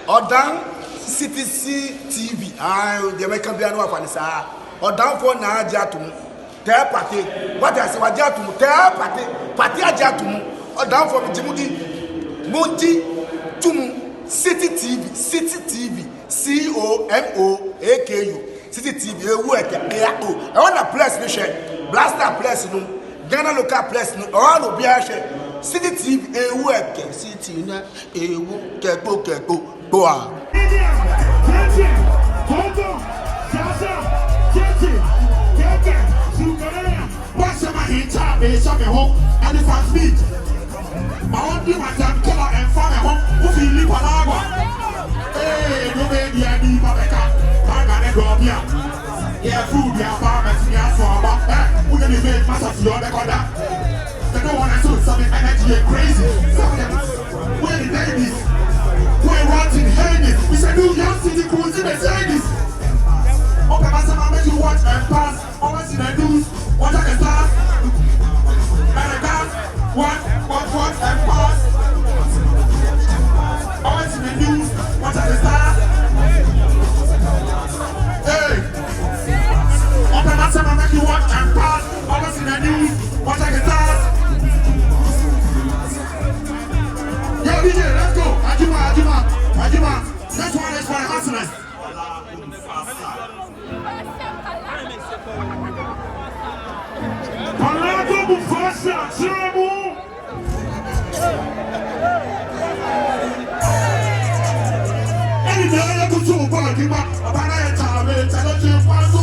Odan CTC TV. The American Piano of Anissa. Odan for na Jatum. Tell party. What I say, what Jatum? Tell party Jatum. Odan for Jimudi. Monty Tumu. City TV. COMOAKU. City TV. I want a place, Blaster place, no. Ghana local place, no. All of the City TV. City na. Keko. Boa. And if I speak, I want you my damn killer and family home who feel live on agua. Hey, no baby, I need my back. I got a drop here. Yeah, food, yeah, farmers, yeah, farmer. We're gonna make massive your recorder. They don't want to do something energy and crazy. Some of them, we're the babies. We're rotting Hades. We said, New York City cruise in the Mercedes. Okay, Master, I'll make you watch and pass. Always in the news. Watch at the stars. And the gas. Watch and pass. Always in the news. Watch at the stars. Hey. Okay, Master, I'll make you watch and pass. Always in the news. Watch at the stars. Yo, DJ, let's go. Ajima. Next one is for the hustlers. Palago Mufasa, Siramu. Any day I go to Bagima, Abana Tame, Talaji Fasu.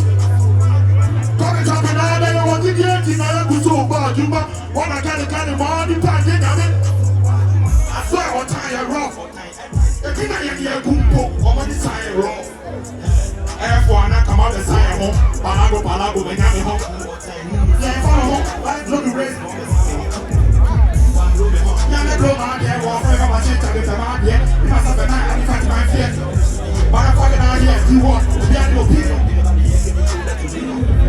Come and talk another day, I want to get in. I go to Bagima. When I get a kind of money, packet of it. I swear, what time rough. The king of your gumbo, over the side rough. F1, I come out the side home. Palago, when I'm home. Yeah, follow, like look at it. Yeah, let go, man. Yeah, walk over my shit. I get a man. Yeah, you must have a night. I fight my fear. But I'm fucking out here. You want to be at your people.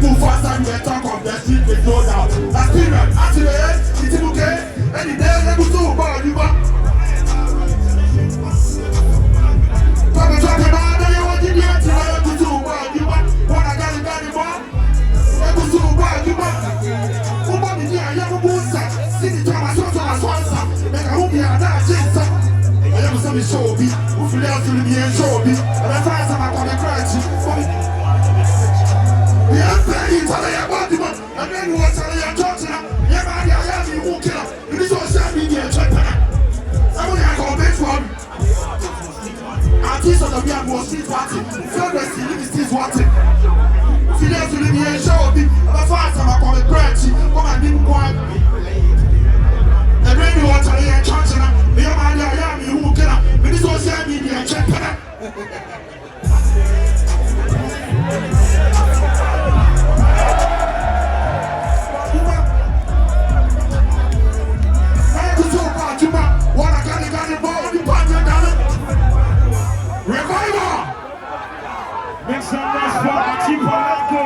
Move fast and we talk of the street with no doubt. That's period. Actually, it's okay. Any day, let me do about you. Come and talk about it. You want to get to do about you. What I got it, more. Let me do about you. Shobi, who feel out to the Shobi, and I find some of the crazy. We are playing to the body, and then what's on your touch? Yeah, I have you who kill. It is all Sammy near Chapter. Somebody I call this one. Artists of the Bian was street party. First, he is this watching. Feel out to the Shobi, and I find some of the crazy. Come and didn't go. And then what's on your touch? Me and my Yami who kill. It is all Sammy near Chapter. Make some noise for Achipolago.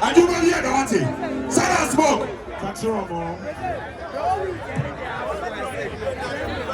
And you will hear the one thing. Silence smoke. That's wrong,